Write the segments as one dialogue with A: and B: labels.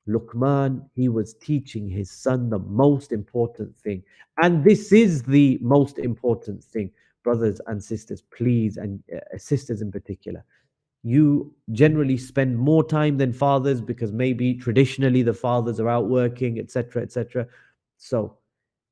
A: Luqman, he was teaching his son the most important thing. And this is the most important thing, brothers and sisters, please, and sisters in particular. You generally spend more time than fathers because maybe traditionally the fathers are out working, etc., etc. So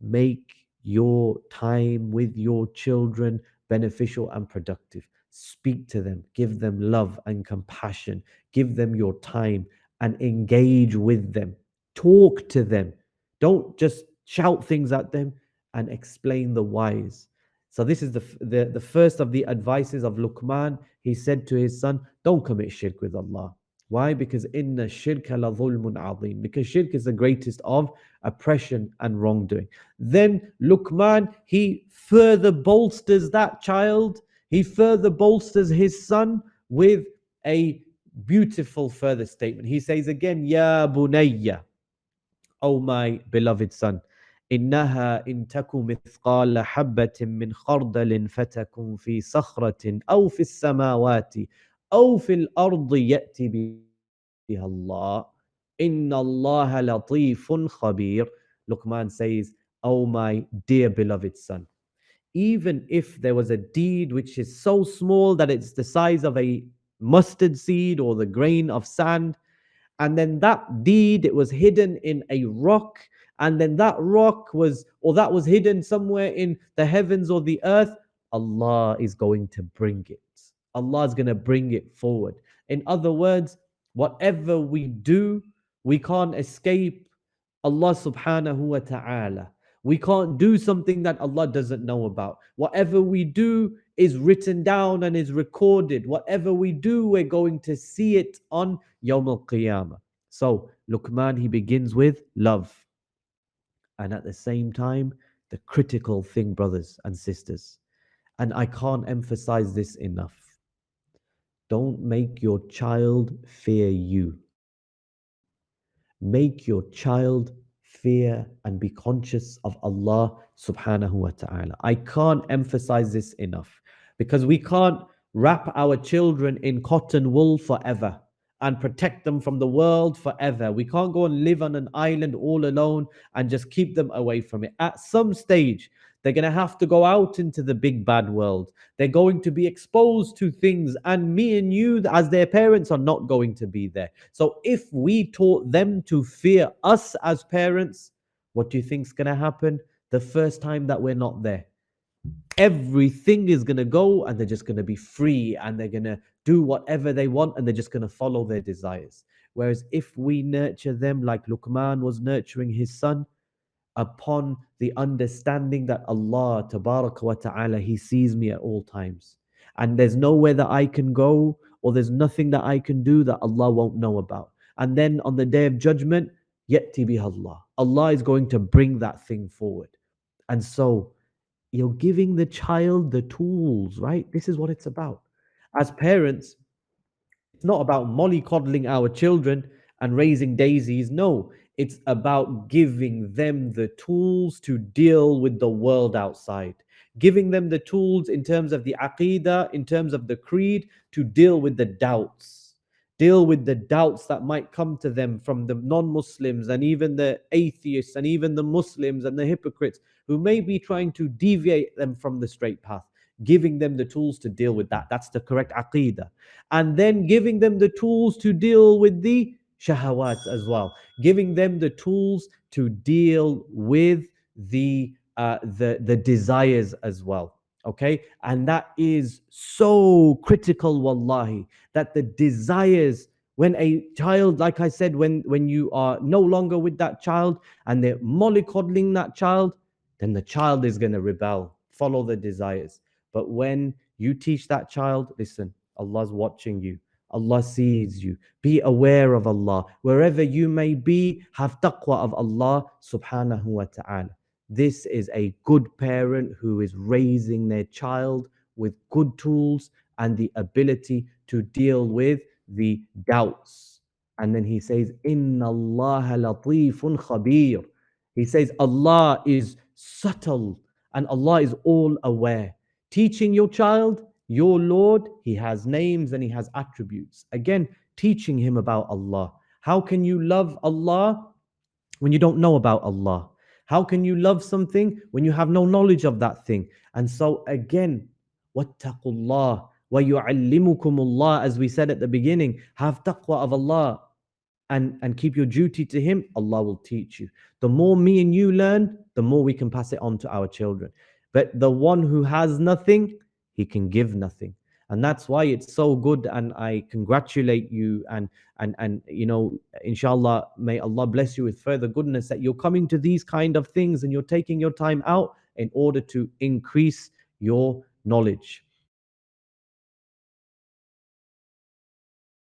A: make your time with your children beneficial and productive. Speak to them, give them love and compassion, give them your time and engage with them. Talk to them. Don't just shout things at them, and explain the whys. So this is the first of the advices of Luqman. He said to his son, don't commit shirk with Allah. Why? Because inna shirka la dhulmun azim. Because shirk is the greatest of oppression and wrongdoing. Then Luqman, he further bolsters that child. He further bolsters his son with a beautiful further statement. He says again, Ya bunayya, O my beloved son, إنها إن تك مثقال حبة من خردل فتكن في صخرة أو في السماوات أو في الأرض يأتي بها الله إن الله لطيف خبير. Luqman says, "O my dear beloved son, even if there was a deed which is so small that it's the size of a mustard seed or the grain of sand, and then that deed, it was hidden in a rock, and then that rock was, or that was hidden somewhere in the heavens or the earth, Allah is going to bring it. Allah is going to bring it forward." In other words, whatever we do, we can't escape Allah subhanahu wa ta'ala. We can't do something that Allah doesn't know about. Whatever we do is written down and is recorded. Whatever we do, we're going to see it on Yawm al-Qiyamah. So Luqman, he begins with love. And at the same time, the critical thing, brothers and sisters, and I can't emphasize this enough, don't make your child fear you. Make your child fear and be conscious of Allah subhanahu wa ta'ala. I can't emphasize this enough because we can't wrap our children in cotton wool forever and protect them from the world forever. We can't go and live on an island all alone and just keep them away from it. At some stage, they're going to have to go out into the big bad world. They're going to be exposed to things, and me and you, as their parents, are not going to be there. So, if we taught them to fear us as parents, what do you think's going to happen the first time that we're not there? Everything is going to go, and they're just going to be free, and they're going to do whatever they want, and they're just going to follow their desires. Whereas if we nurture them like Luqman was nurturing his son, upon the understanding that Allah tabaraka wa ta'ala, he sees me at all times, and there's nowhere that I can go, or there's nothing that I can do that Allah won't know about. And then on the day of judgment, yati biha Allah, Allah is going to bring that thing forward. And so you're giving the child the tools, right? This is what it's about. As parents, it's not about mollycoddling our children and raising daisies. No, it's about giving them the tools to deal with the world outside, giving them the tools in terms of the aqidah, in terms of the creed, to deal with the doubts. Deal with the doubts that might come to them from the non Muslims and even the atheists and even the Muslims and the hypocrites who may be trying to deviate them from the straight path. Giving them the tools to deal with that. That's the correct aqidah. And then giving them the tools to deal with the shahawats as well, giving them the tools to deal with the desires as well. Okay, and that is so critical, wallahi, that the desires, when a child, like I said, when you are no longer with that child and they're mollycoddling that child, then the child is going to rebel, follow the desires. But when you teach that child, listen, Allah's watching you. Allah sees you. Be aware of Allah. Wherever you may be, have taqwa of Allah subhanahu wa ta'ala. This is a good parent who is raising their child with good tools and the ability to deal with the doubts. And then he says, Inna Allah latifun khabir. He says, Allah is subtle and Allah is all aware. Teaching your child, your Lord, He has names and He has attributes. Again, teaching him about Allah. How can you love Allah when you don't know about Allah? How can you love something when you have no knowledge of that thing? And so again, wattaqullah wa yu'allimukumullah, as we said at the beginning, have taqwa of Allah and keep your duty to Him, Allah will teach you. The more me and you learn, the more we can pass it on to our children. But the one who has nothing, he can give nothing. And that's why it's so good. And I congratulate you and inshallah, may Allah bless you with further goodness that you're coming to these kind of things and you're taking your time out in order to increase your knowledge.